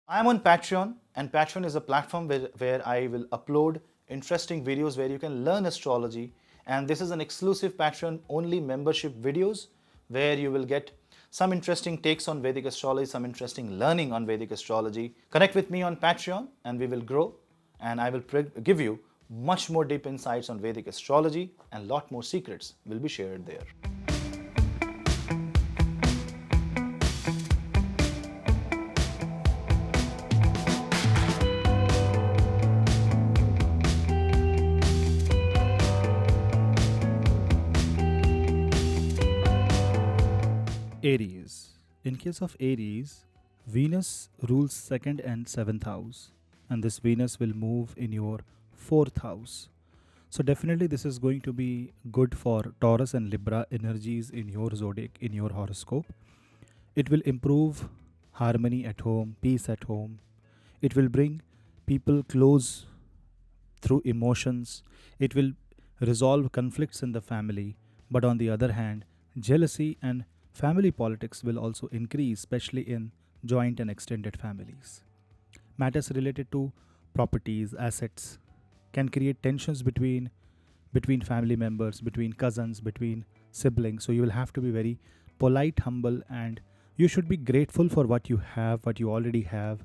I am on Patreon, and Patreon is a platform where I will upload interesting videos where you can learn astrology. And this is an exclusive Patreon only membership videos where you will get some interesting takes on Vedic astrology, some interesting learning on Vedic astrology. Connect with me on Patreon and we will grow. And I will give you much more deep insights on Vedic astrology, and lot more secrets will be shared there. Aries. In case of Aries, Venus rules second and seventh house, and this Venus will move in your fourth house. So, definitely, this is going to be good for Taurus and Libra energies in your zodiac, in your horoscope. It will improve harmony at home, peace at home. It will bring people close through emotions. It will resolve conflicts in the family. But on the other hand, jealousy and family politics will also increase, especially in joint and extended families. Matters related to properties, assets can create tensions between family members, between cousins, between siblings. So you will have to be very polite, humble, and you should be grateful for what you have, what you already have.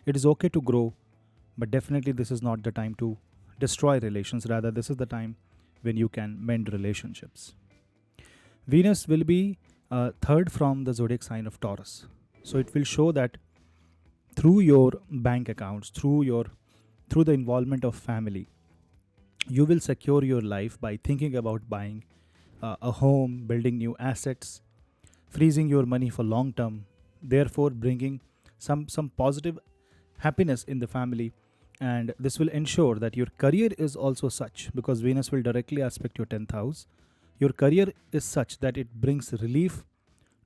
It is okay to grow, but definitely this is not the time to destroy relations. Rather, this is the time when you can mend relationships. Venus will be third from the zodiac sign of Taurus. So it will show that through your bank accounts, through the involvement of family, you will secure your life by thinking about buying a home, building new assets, freezing your money for long term, therefore bringing some positive happiness in the family. And this will ensure that your career is also such, because Venus will directly aspect your 10th house. Your career is such that it brings relief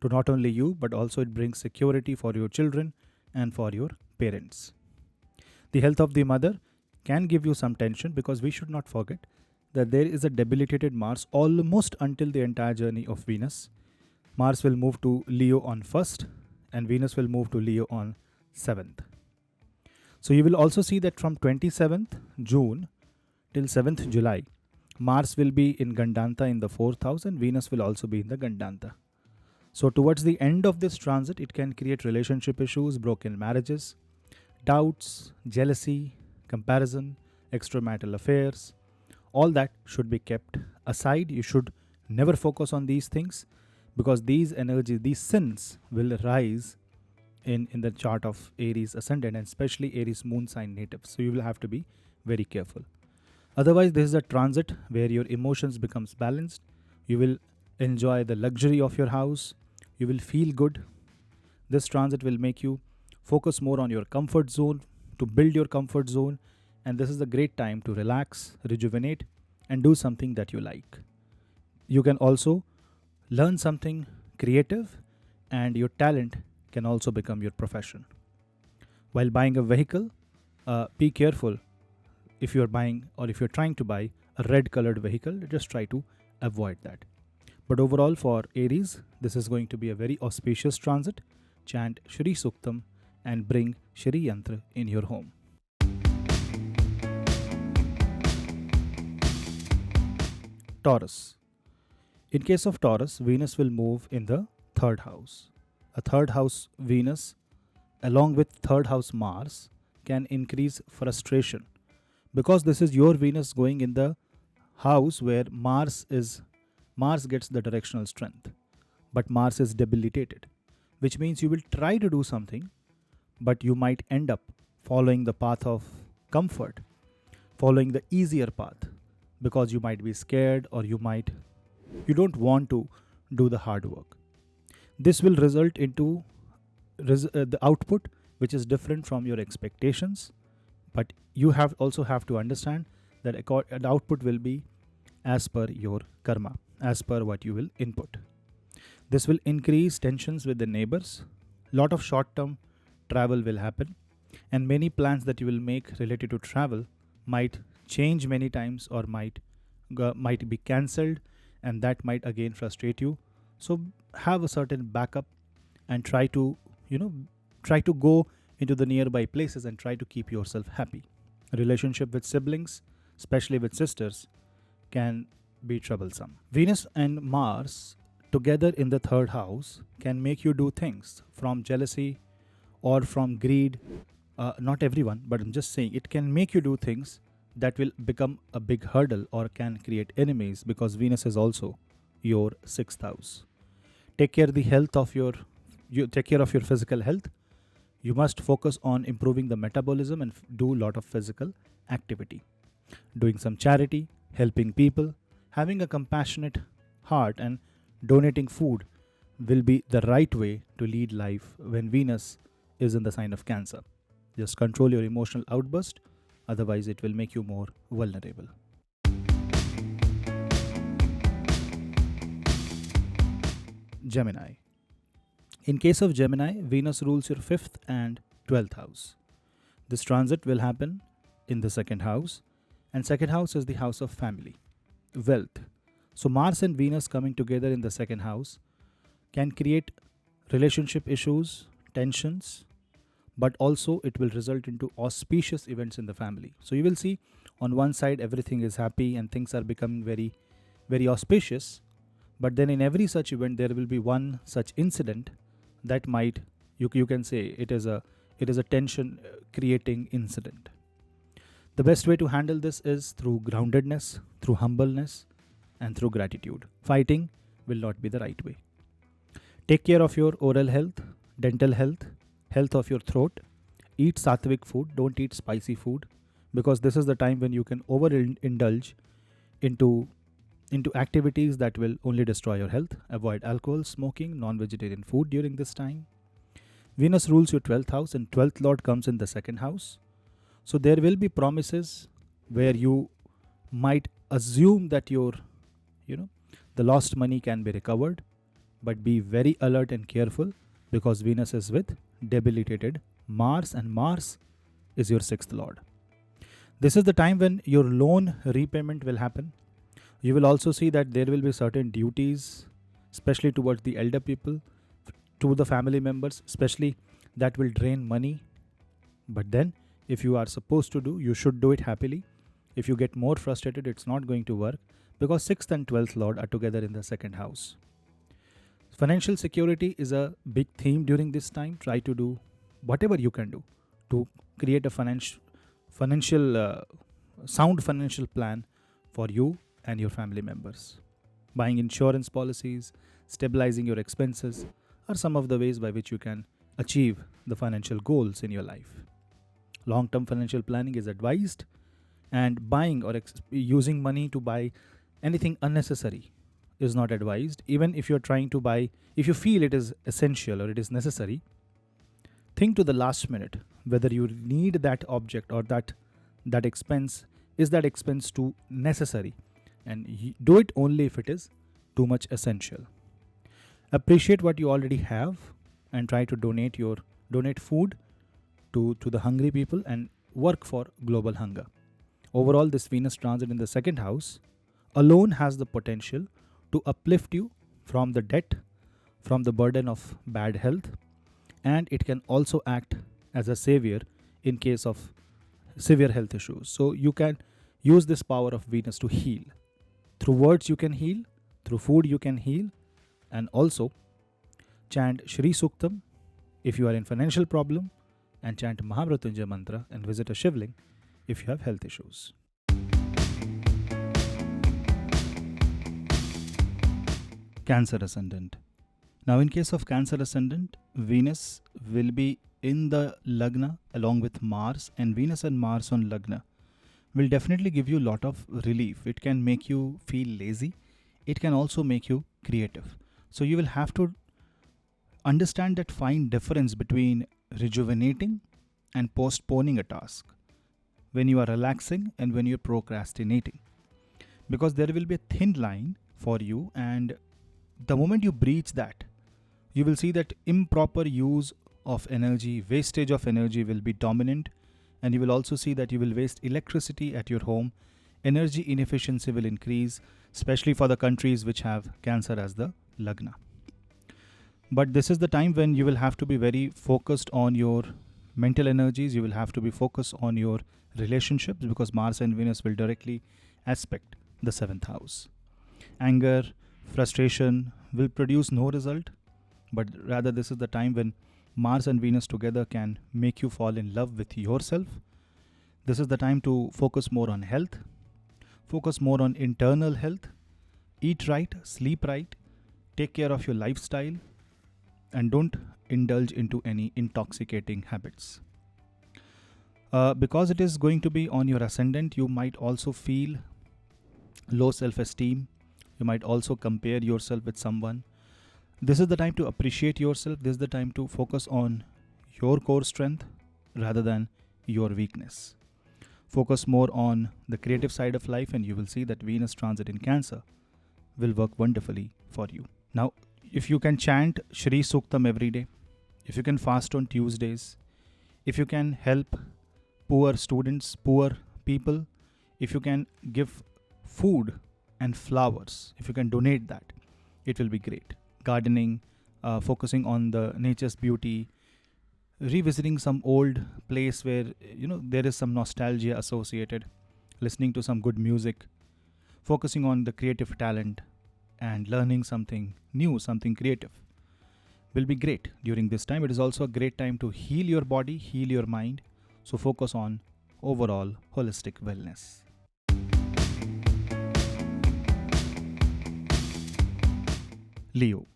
to not only you, but also it brings security for your children and for your parents. The health of the mother can give you some tension, because we should not forget that there is a debilitated Mars almost until the entire journey of Venus. Mars will move to Leo on 1st and Venus will move to Leo on 7th. So you will also see that from 27th June till 7th July, Mars will be in Gandanta in the 4th house and Venus will also be in the Gandanta. So towards the end of this transit, it can create relationship issues, broken marriages, doubts, jealousy, comparison, extramarital affairs. All that should be kept aside. You should never focus on these things, because these energies, these sins will rise in the chart of Aries ascendant, and especially Aries moon sign natives. So you will have to be very careful. Otherwise, this is a transit where your emotions becomes balanced. You will enjoy the luxury of your house. You will feel good. This transit will make you focus more on your comfort zone, to build your comfort zone, and this is a great time to relax, rejuvenate, and do something that you like. You can also learn something creative, and your talent can also become your profession. While buying a vehicle, be careful. If you're buying or if you're trying to buy a red colored vehicle, just try to avoid that. But overall, for Aries, this is going to be a very auspicious transit. Chant Shri Suktam and bring Shri Yantra in your home. Taurus. In case of Taurus, Venus will move in the third house. A third house Venus, along with third house Mars, can increase frustration, because this is your Venus going in the house where Mars gets the directional strength, but Mars is debilitated, which means you will try to do something, but you might end up following the path of comfort, following the easier path, because you might be scared, or you don't want to do the hard work. This will result into the output which is different from your expectations, but you have to understand that the output will be as per your karma, as per what you will input. This will increase tensions with the neighbors. Lot of short term travel will happen, and many plans that you will make related to travel might change many times, or might be cancelled, and that might again frustrate you. So have a certain backup and try to go into the nearby places and try to keep yourself happy. A relationship with siblings, especially with sisters, can be troublesome. Venus and Mars together in the third house can make you do things from jealousy or from greed. Not everyone, but I'm just saying it can make you do things that will become a big hurdle or can create enemies, because Venus is also your sixth house. Take care the health of your you take care of your physical health. You must focus on improving the metabolism and do a lot of physical activity. Doing some charity, helping people, having a compassionate heart, and donating food will be the right way to lead life when Venus is in the sign of Cancer. Just control your emotional outburst, otherwise, it will make you more vulnerable. Gemini. In case of Gemini, Venus rules your 5th and 12th house. This transit will happen in the second house, and second house is the house of family, wealth. So Mars and Venus coming together in the second house can create relationship issues, tensions, but also it will result into auspicious events in the family. So you will see on one side everything is happy and things are becoming very, very auspicious, but then in every such event there will be one such incident that might you can say it is a tension creating incident. The best way to handle this is through groundedness, through humbleness, and through gratitude. Fighting will not be the right way. Take care of your oral health, dental health, health of your throat. Eat sattvic food, don't eat spicy food, because this is the time when you can overindulge into activities that will only destroy your health. Avoid alcohol, smoking, non-vegetarian food during this time. Venus rules your 12th house and 12th lord comes in the second house. So there will be promises where you might assume that the lost money can be recovered, but be very alert and careful, because Venus is with debilitated Mars and Mars is your 6th lord. This is the time when your loan repayment will happen. You will also see that there will be certain duties, especially towards the elder people, to the family members, especially that will drain money. But then, if you are supposed to do, you should do it happily. If you get more frustrated, it's not going to work, because 6th and 12th lord are together in the second house. Financial security is a big theme during this time. Try to do whatever you can do to create a sound financial plan for you and your family members. Buying insurance policies, stabilizing your expenses are some of the ways by which you can achieve the financial goals in your life. Long-term financial planning is advised, and buying or using money to buy anything unnecessary is not advised. Even if you're trying to buy, if you feel it is essential or it is necessary, think to the last minute whether you need that object or that expense. Is that expense too necessary? And do it only if it is too much essential. Appreciate what you already have and try to donate food to the hungry people and work for global hunger. Overall, this Venus transit in the second house alone has the potential to uplift you from the debt, from the burden of bad health, and it can also act as a savior in case of severe health issues. So you can use this power of Venus to heal. Through words you can heal, through food you can heal, and also chant Shri Suktam if you are in financial problem, and chant Mahamrityunjay mantra and visit a Shivling if you have health issues. Cancer Ascendant. Now in case of Cancer Ascendant, Venus will be in the Lagna along with Mars, and Venus and Mars on Lagna will definitely give you a lot of relief. It can make you feel lazy. It can also make you creative. So you will have to understand that fine difference between rejuvenating and postponing a task, when you are relaxing and when you're procrastinating, because there will be a thin line for you, and the moment you breach that, you will see that improper use of energy, wastage of energy will be dominant, and you will also see that you will waste electricity at your home. Energy inefficiency will increase, especially for the countries which have Cancer as the Lagna. But this is the time when you will have to be very focused on your mental energies, you will have to be focused on your relationships because Mars and Venus will directly aspect the 7th house. Anger, frustration will produce no result, but rather this is the time when Mars and Venus together can make you fall in love with yourself. This is the time to focus more on health, focus more on internal health, eat right, sleep right, take care of your lifestyle, and don't indulge into any intoxicating habits. Because it is going to be on your ascendant, you might also feel low self-esteem. You might also compare yourself with someone. This is the time to appreciate yourself. This is the time to focus on your core strength rather than your weakness. Focus more on the creative side of life, and you will see that Venus transit in Cancer will work wonderfully for you. Now, if you can chant Shri Suktam every day, if you can fast on Tuesdays, if you can help poor students, poor people, if you can give food and flowers, if you can donate that, it will be great. Gardening, focusing on the nature's beauty, revisiting some old place where there is some nostalgia associated, listening to some good music, focusing on the creative talent and learning something new, something creative will be great during this time. It is also a great time to heal your body, heal your mind. So focus on overall holistic wellness. Leo.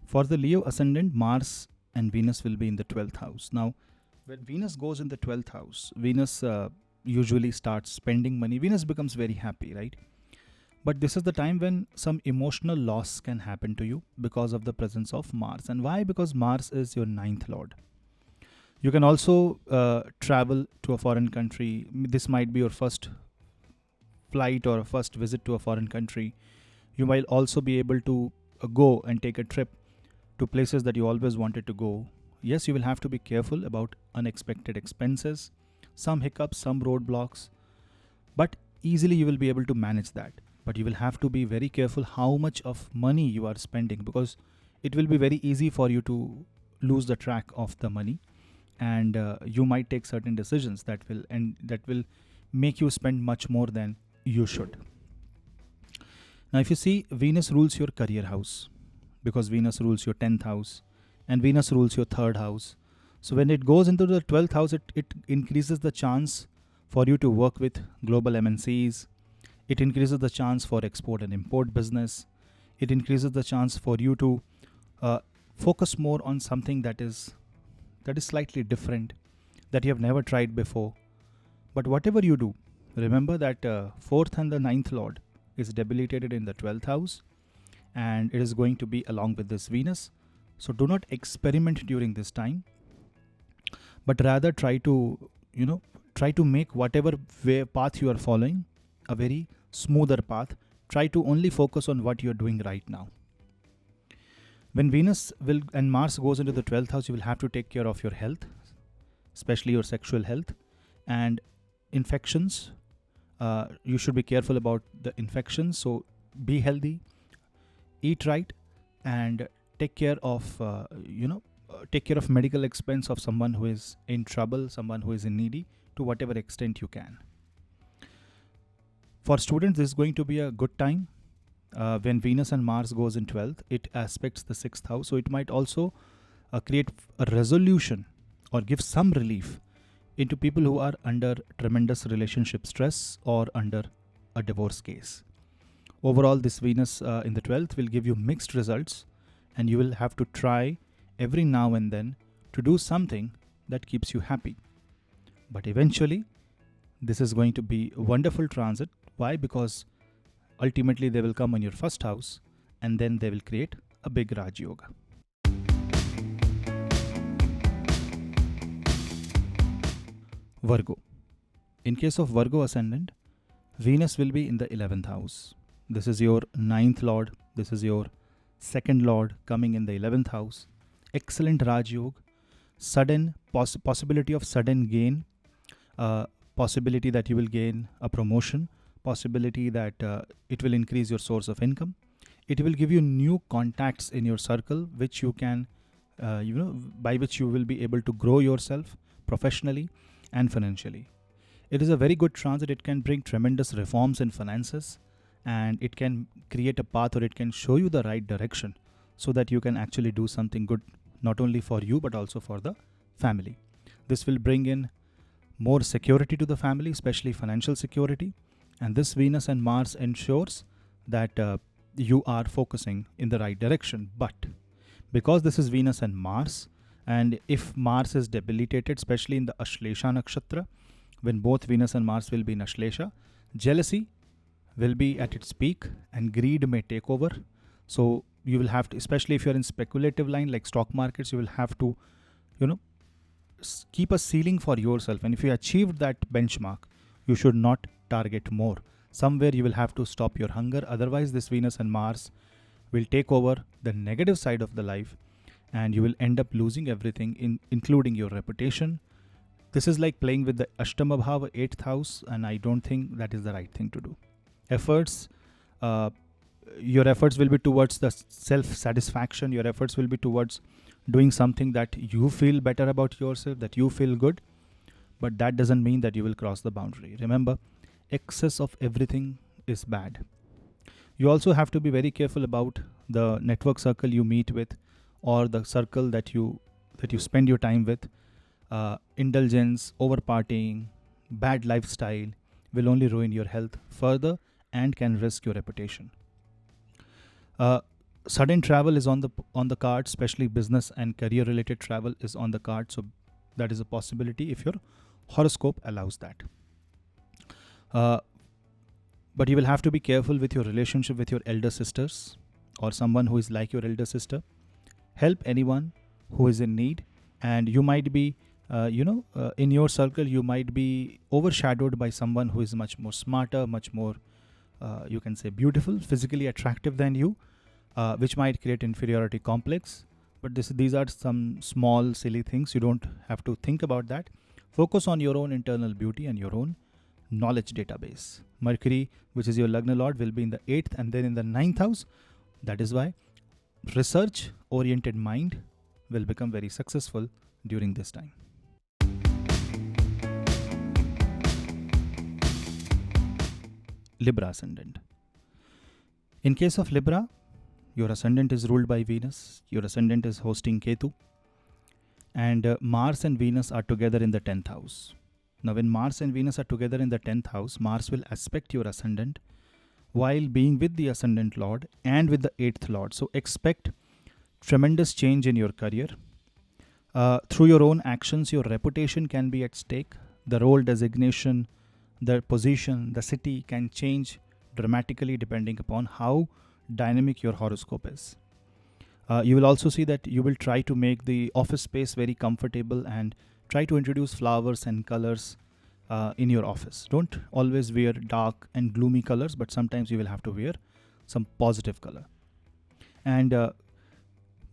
For the Leo ascendant, Mars and Venus will be in the 12th house. Now, when Venus goes in the 12th house, Venus usually starts spending money. Venus becomes very happy, right? But this is the time when some emotional loss can happen to you because of the presence of Mars. And why? Because Mars is your 9th lord. You can also travel to a foreign country. This might be your first flight or a first visit to a foreign country. You might also be able to go and take a trip to places that you always wanted to go. Yes, you will have to be careful about unexpected expenses, some hiccups, some roadblocks, but easily you will be able to manage that. But you will have to be very careful how much of money you are spending, because it will be very easy for you to lose the track of the money, and you might take certain decisions that will make you spend much more than you should. Now, if you see, Venus rules your career house because Venus rules your 10th house and Venus rules your 3rd house. So when it goes into the 12th house, it increases the chance for you to work with global MNCs. It increases the chance for export and import business. It increases the chance for you to focus more on something that is slightly different, that you have never tried before. But whatever you do, remember that 4th and the 9th lord is debilitated in the 12th house, and it is going to be along with this Venus. So do not experiment during this time, but rather try to make whatever path you are following a very smoother path. Try to only focus on what you are doing right now. When Venus and Mars goes into the 12th house, you will have to take care of your health, especially your sexual health and infections. You should be careful about the infections. So be healthy, eat right, and take care of medical expense of someone who is in trouble, someone who is in needy, to whatever extent you can. For students, this is going to be a good time. When Venus and Mars goes in 12th, it aspects the 6th house. So it might also create a resolution or give some relief into people who are under tremendous relationship stress or under a divorce case. Overall, this Venus in the 12th will give you mixed results, and you will have to try every now and then to do something that keeps you happy. But eventually, this is going to be a wonderful transit. Why? Because ultimately they will come on your 1st house, and then they will create a big Rajyog. Virgo. In case of Virgo ascendant, Venus will be in the 11th house. This is your 9th lord. This is your 2nd lord coming in the 11th house. Excellent Rajyog. Sudden possibility of sudden gain. Possibility that you will gain a promotion. Possibility that it will increase your source of income. It will give you new contacts in your circle, which you can, by which you will be able to grow yourself, professionally and financially. It is a very good transit. It can bring tremendous reforms in finances, and it can create a path, or it can show you the right direction so that you can actually do something good, not only for you but also for the family. This will bring in more security to the family, especially financial security. And this Venus and Mars ensures that you are focusing in the right direction. But because this is Venus and Mars, and if Mars is debilitated, especially in the Ashlesha nakshatra, when both Venus and Mars will be in Ashlesha, jealousy will be at its peak and greed may take over. So you will have to, especially if you're in speculative line like stock markets, you will have to, keep a ceiling for yourself. And if you achieved that benchmark, you should not target more. Somewhere you will have to stop your hunger. Otherwise, this Venus and Mars will take over the negative side of the life, and you will end up losing everything, including your reputation. This is like playing with the Ashtama Bhava, 8th house, and I don't think that is the right thing to do. Efforts, your efforts will be towards the self-satisfaction. Your efforts will be towards doing something that you feel better about yourself, that you feel good. But that doesn't mean that you will cross the boundary. Remember, excess of everything is bad. You also have to be very careful about the network circle you meet with, or the circle that you spend your time with. Indulgence, over partying, bad lifestyle will only ruin your health further and can risk your reputation. Sudden travel is on the card, especially business and career related travel is on the card. So that is a possibility if your horoscope allows that. But you will have to be careful with your relationship with your elder sisters, or someone who is like your elder sister. Help anyone who is in need, and you might be in your circle you might be overshadowed by someone who is much more smarter, much more you can say beautiful, physically attractive than you, which might create inferiority complex. But these are some small silly things. You don't have to think about that. Focus on your own internal beauty and your own knowledge database. Mercury, which is your Lagna Lord, will be in the 8th and then in the 9th house. That is why research oriented mind will become very successful during this time. Libra ascendant. In case of Libra, your ascendant is ruled by Venus. Your ascendant is hosting Ketu. And Mars and Venus are together in the 10th house. Now, when Mars and Venus are together in the 10th house, Mars will aspect your ascendant while being with the ascendant Lord and with the 8th Lord. So, expect tremendous change in your career. Through your own actions, your reputation can be at stake. The role designation, the position, the city can change dramatically depending upon how dynamic your horoscope is. You will also see that you will try to make the office space very comfortable and try to introduce flowers and colors in your office. Don't always wear dark and gloomy colors, but sometimes you will have to wear some positive color. And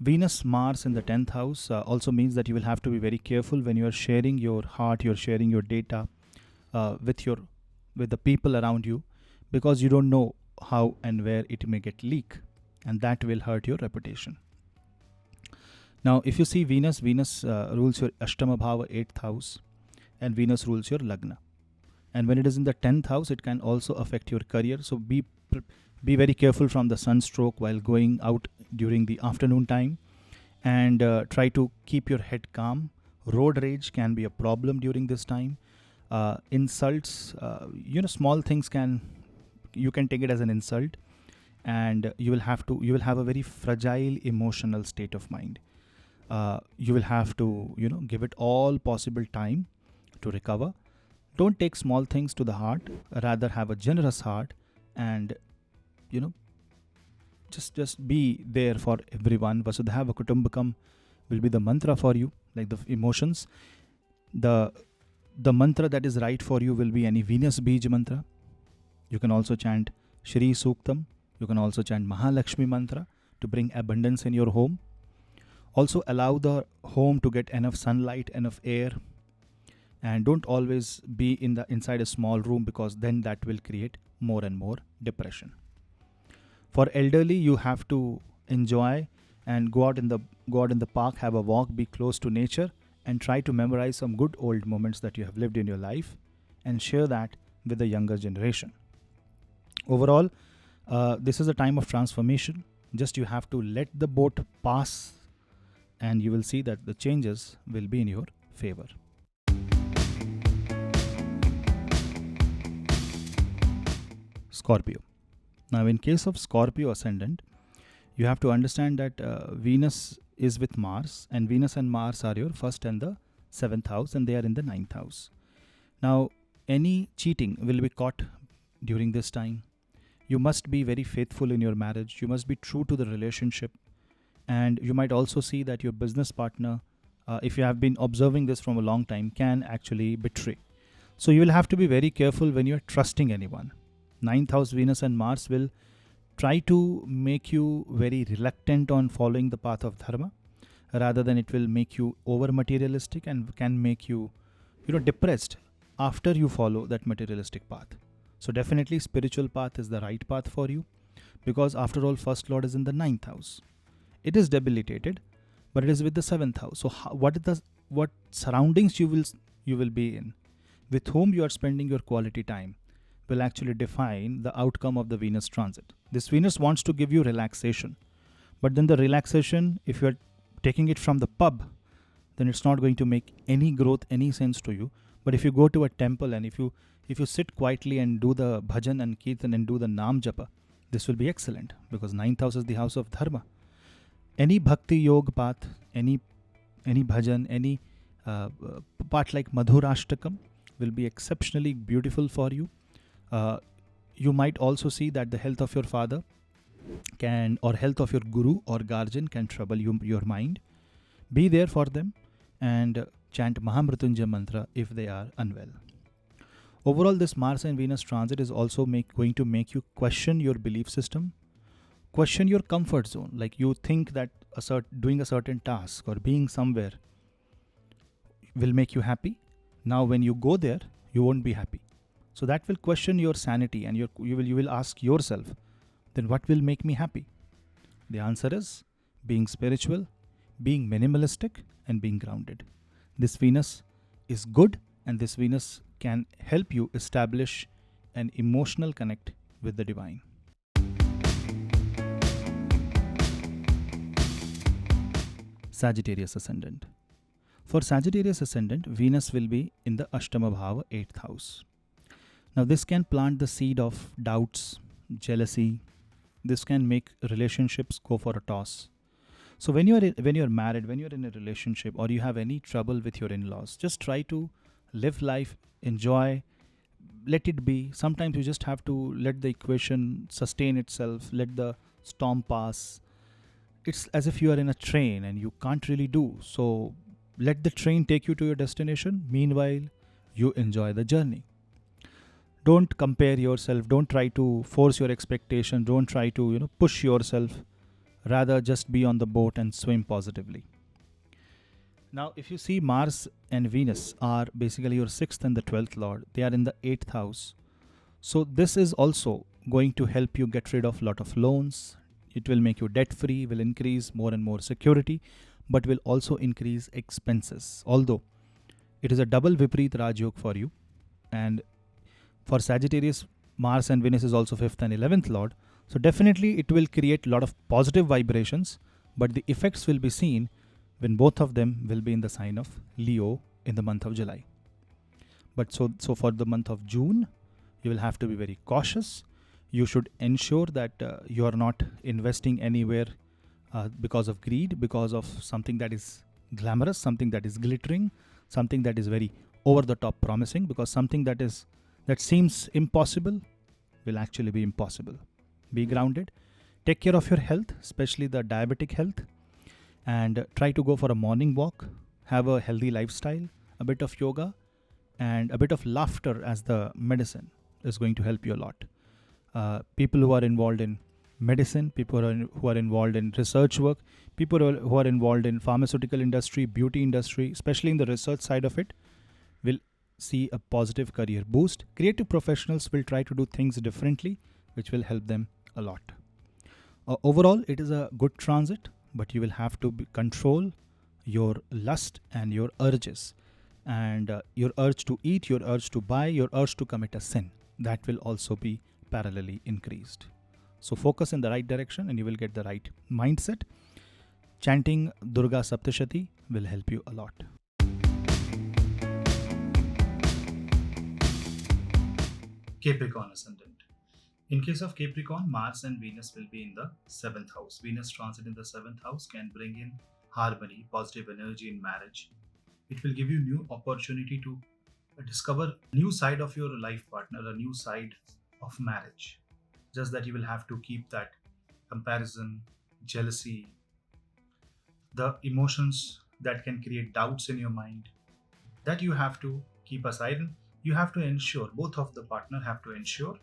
Venus, Mars in the 10th house also means that you will have to be very careful when you are sharing your heart, you're sharing your data with the people around you, because you don't know how and where it may get leaked, and that will hurt your reputation. Now, if you see Venus rules your Ashtama Bhava, 8th house, and Venus rules your Lagna. And when it is in the 10th house, it can also affect your career. So be very careful from the sunstroke while going out during the afternoon time, and try to keep your head calm. Road rage can be a problem during this time. Insults, small things you can take it as an insult, and you will have a very fragile emotional state of mind. You will have to give it all possible time to recover. Don't take small things to the heart, rather have a generous heart, and just be there for everyone. Vasudhaiva Kutumbakam will be the mantra for you, like the emotions. The mantra that is right for you will be any Venus Bij mantra. You can also chant Shri Suktam. You can also chant Mahalakshmi mantra to bring abundance in your home. Also allow the home to get enough sunlight, enough air, and don't always be inside a small room, because then that will create more and more depression. For elderly, you have to enjoy and go out in the park, have a walk, be close to nature, and try to memorize some good old moments that you have lived in your life and share that with the younger generation. Overall, this is a time of transformation. Just you have to let the boat pass, and you will see that the changes will be in your favor. Scorpio. Now, in case of Scorpio ascendant, you have to understand that Venus is with Mars, and Venus and Mars are your first and the 7th house, and they are in the 9th house. Now, any cheating will be caught during this time. You must be very faithful in your marriage. You must be true to the relationship. And you might also see that your business partner, if you have been observing this from a long time, can actually betray. So you will have to be very careful when you are trusting anyone. 9th house Venus and Mars will try to make you very reluctant on following the path of dharma, rather than it will make you over materialistic and can make you, depressed after you follow that materialistic path. So definitely spiritual path is the right path for you, because after all, first lord is in the 9th house. It is debilitated, but it is with the 7th house. So what surroundings you will be in, with whom you are spending your quality time, will actually define the outcome of the Venus transit. This Venus wants to give you relaxation, but then the relaxation, if you are taking it from the pub, then it's not going to make any growth, any sense to you. But if you go to a temple and if you sit quietly and do the bhajan and kirtan and do the naam japa, this will be excellent, because 9th house is the house of dharma. Any bhakti yoga path, any bhajan, any path like Madhurashtakam will be exceptionally beautiful for you. You might also see that the health of your father or health of your guru or guardian can trouble your mind. Be there for them and chant Mahamrityunjaya mantra if they are unwell. Overall, this Mars and Venus transit is also going to make you question your belief system, question your comfort zone. Like you think that doing a certain task or being somewhere will make you happy. Now when you go there, you won't be happy. So that will question your sanity, and you will ask yourself, then what will make me happy? The answer is being spiritual, being minimalistic, and being grounded. This Venus is good, and this Venus can help you establish an emotional connect with the divine. Sagittarius ascendant. For Sagittarius ascendant, Venus will be in the Ashtama Bhava, 8th house. Now this can plant the seed of doubts, jealousy. This can make relationships go for a toss. So when you're married, when you're in a relationship, or you have any trouble with your in-laws, just try to live life, enjoy, let it be. Sometimes you just have to let the equation sustain itself, let the storm pass. It's as if you are in a train and you can't really do. So let the train take you to your destination. Meanwhile, you enjoy the journey. Don't compare yourself. Don't try to force your expectation. Don't try to, push yourself. Rather, just be on the boat and swim positively. Now, if you see, Mars and Venus are basically your 6th and the 12th lord. They are in the 8th house. So this is also going to help you get rid of a lot of loans. It will make you debt free, will increase more and more security, but will also increase expenses. Although it is a double Vipreet Rajyog for you. And for Sagittarius, Mars and Venus is also 5th and 11th lord. So definitely it will create a lot of positive vibrations, but the effects will be seen when both of them will be in the sign of Leo in the month of July. But so for the month of June, you will have to be very cautious. You should ensure that you are not investing anywhere because of greed, because of something that is glamorous, something that is glittering, something that is very over the top promising, because something that seems impossible will actually be impossible. Be grounded. Take care of your health, especially the diabetic health, and try to go for a morning walk. Have a healthy lifestyle, a bit of yoga, and a bit of laughter as the medicine is going to help you a lot. People who are involved in medicine, people who are involved in research work, people who are involved in pharmaceutical industry, beauty industry, especially in the research side of it, will see a positive career boost. Creative professionals will try to do things differently, which will help them a lot. Overall, it is a good transit, but you will have to control your lust and your urges, and your urge to eat, your urge to buy, your urge to commit a sin, that will also be parallelly increased. So focus in the right direction and you will get the right mindset. Chanting Durga Saptashati will help you a lot. Capricorn Ascendant. In case of Capricorn, Mars and Venus will be in the 7th house. Venus transit in the 7th house can bring in harmony, positive energy in marriage. It will give you new opportunity to discover a new side of your life partner, a new side of marriage. Just that you will have to keep that comparison, jealousy, the emotions that can create doubts in your mind, that you have to keep aside. You have to ensure, both of the partner have to ensure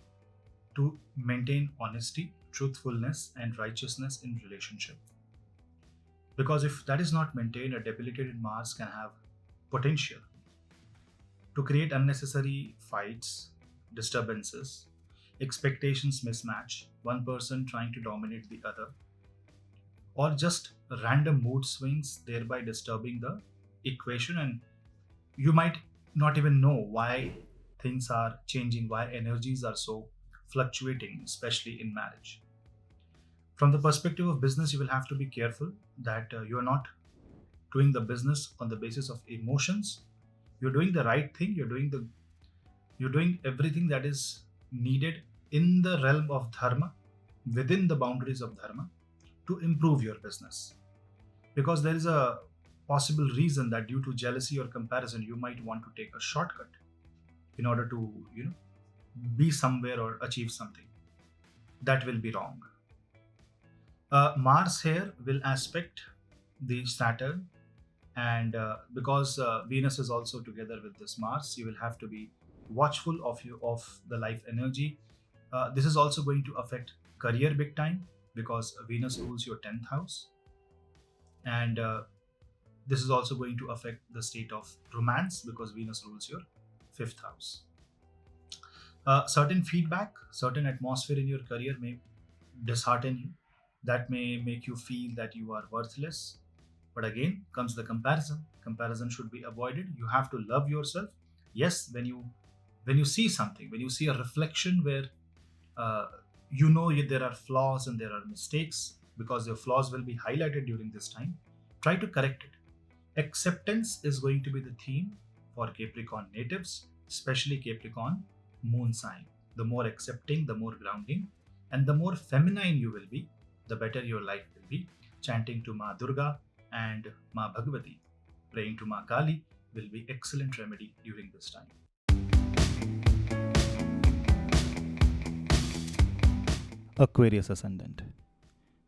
to maintain honesty, truthfulness and righteousness in relationship. Because if that is not maintained, a debilitated Mars can have potential to create unnecessary fights, disturbances, expectations mismatch, one person trying to dominate the other, or just random mood swings, thereby disturbing the equation. And you might not even know why things are changing, why energies are so fluctuating, especially in marriage. From the perspective of business, you will have to be careful that you are not doing the business on the basis of emotions. You're doing the right thing. You're doing everything that is needed in the realm of dharma, within the boundaries of dharma, to improve your business. Because there is a possible reason that due to jealousy or comparison, you might want to take a shortcut in order to, be somewhere or achieve something. That will be wrong. Mars here will aspect the Saturn, and because Venus is also together with this Mars, you will have to be watchful of the life energy. This is also going to affect career big time, because Venus rules your 10th house, and this is also going to affect the state of romance, because Venus rules your 5th house. Certain feedback, certain atmosphere in your career may dishearten you. That may make you feel that you are worthless. But again comes the comparison. Comparison should be avoided. You have to love yourself. Yes, when you see something, when you see a reflection where there are flaws and there are mistakes, because your flaws will be highlighted during this time, try to correct it. Acceptance is going to be the theme for Capricorn natives, especially Capricorn moon sign. The more accepting, the more grounding, and the more feminine you will be, the better your life will be. Chanting to Ma Durga and Ma Bhagavati, praying to Ma Kali will be excellent remedy during this time. Aquarius Ascendant.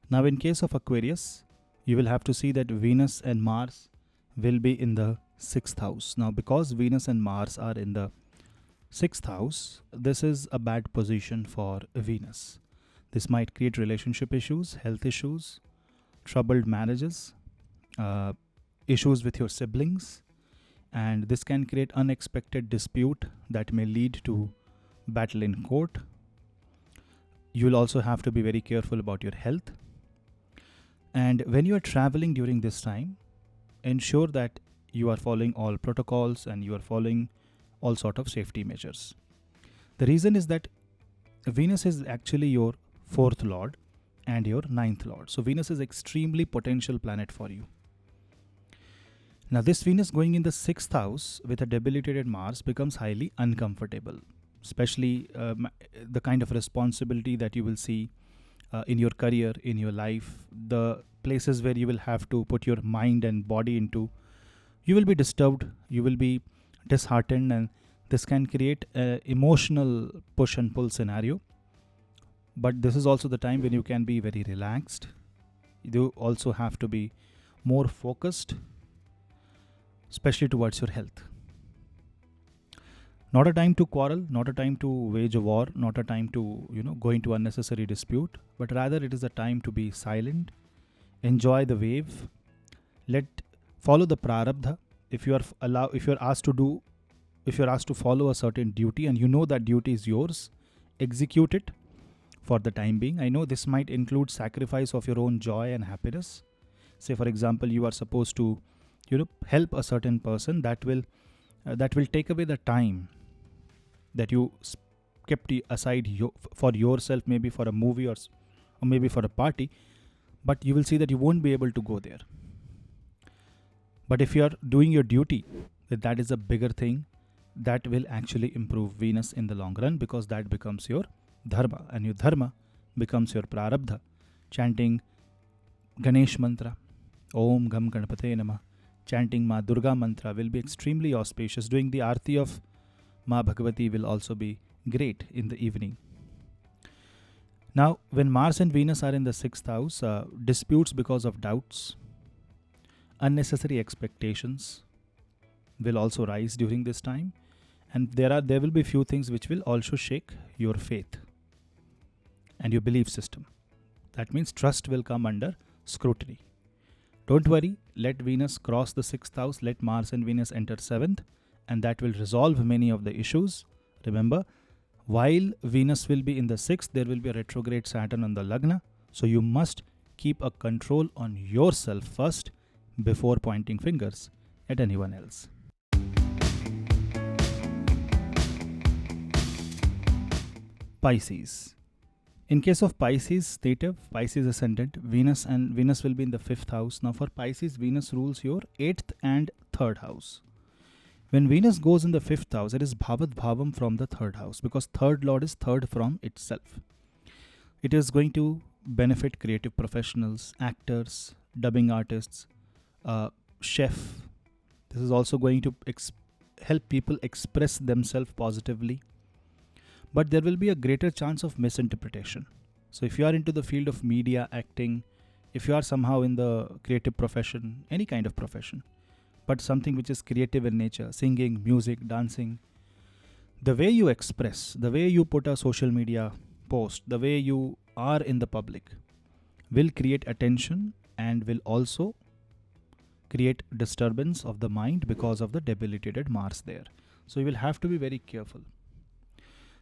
Now in case of Aquarius, you will have to see that Venus and Mars will be in the 6th house. Now because Venus and Mars are in the 6th house, this is a bad position for Venus. This might create relationship issues, health issues, troubled marriages, issues with your siblings, and this can create unexpected dispute that may lead to battle in court. You will also have to be very careful about your health. And when you are traveling during this time, ensure that you are following all protocols and you are following all sort of safety measures. The reason is that Venus is actually your 4th lord and your 9th lord. So Venus is extremely potential planet for you. Now this Venus going in the 6th house with a debilitated Mars becomes highly uncomfortable, especially the kind of responsibility that you will see in your career, in your life, the places where you will have to put your mind and body into. You will be disturbed, you will be disheartened, and this can create an emotional push and pull scenario. But this is also the time when you can be very relaxed. You also have to be more focused, especially towards your health. Not a time to quarrel, not a time to wage a war, not a time to go into unnecessary dispute, but rather it is a time to be silent, enjoy the wave, follow the prarabdha. If you are asked to follow a certain duty and you know that duty is yours, execute it for the time being. I know this might include sacrifice of your own joy and happiness. Say for example, you are supposed to help a certain person, that will take away the time that you kept aside for yourself, maybe for a movie or maybe for a party, but you will see that you won't be able to go there. But if you are doing your duty, that is a bigger thing that will actually improve Venus in the long run, because that becomes your dharma, and your dharma becomes your prarabdha. Chanting Ganesh mantra, Om Gam Ganapate Namah, chanting Ma Durga mantra will be extremely auspicious. Doing the Aarti of Ma Bhagavati will also be great in the evening. Now, when Mars and Venus are in the 6th house, disputes because of doubts, unnecessary expectations will also rise during this time, and there will be few things which will also shake your faith and your belief system. That means trust will come under scrutiny. Don't worry, let Venus cross the 6th house, let Mars and Venus enter 7th, and that will resolve many of the issues. Remember, while Venus will be in the 6th, there will be a retrograde Saturn on the Lagna, so you must keep a control on yourself first before pointing fingers at anyone else. Pisces. In case of Pisces native, Pisces ascendant, Venus will be in the 5th house. Now for Pisces, Venus rules your 8th and 3rd house. When Venus goes in the 5th house, it is Bhavat Bhavam from the 3rd house, because 3rd lord is 3rd from itself. It is going to benefit creative professionals, actors, dubbing artists, chef. This is also going to help people express themselves positively. But there will be a greater chance of misinterpretation. So if you are into the field of media, acting, if you are somehow in the creative profession, any kind of profession, but something which is creative in nature, singing, music, dancing, the way you express, the way you put a social media post, the way you are in the public will create attention and will also create disturbance of the mind because of the debilitated Mars there. So you will have to be very careful,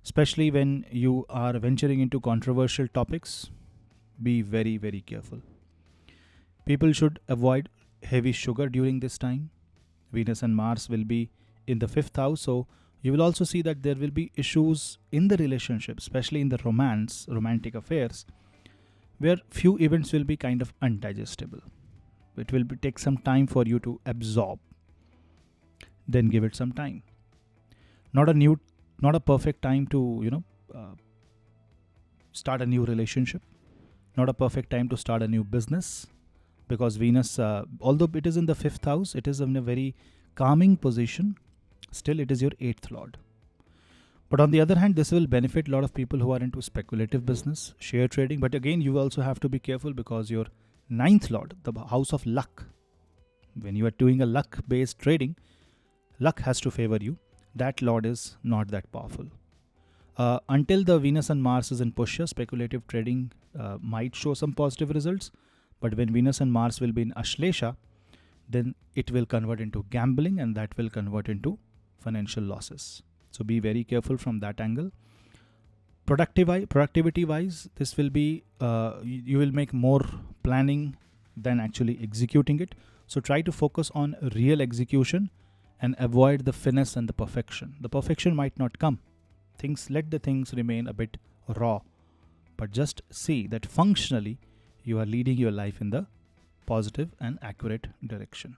especially when you are venturing into controversial topics. Be very, very careful. People should avoid heavy sugar during this time. Venus and Mars will be in the 5th house, so you will also see that there will be issues in the relationship, especially in the romantic affairs, where few events will be kind of undigestible. It will take some time for you to absorb. Then give it some time. Not a perfect time to start a new relationship. Not a perfect time to start a new business, because Venus, although it is in the 5th house, it is in a very calming position. Still, it is your 8th lord. But on the other hand, this will benefit a lot of people who are into speculative business, share trading. But again, you also have to be careful, because your 9th lord, the house of luck, when you are doing a luck-based trading, luck has to favor you. That lord is not that powerful. Until the Venus and Mars is in Pushya, speculative trading might show some positive results. But when Venus and Mars will be in Ashlesha, then it will convert into gambling, and that will convert into financial losses. So be very careful from that angle. Productivity wise, this will be, you will make more planning than actually executing it. So try to focus on real execution and avoid the finesse and the perfection. The perfection might not come. Let the things remain a bit raw, but just see that functionally you are leading your life in the positive and accurate direction.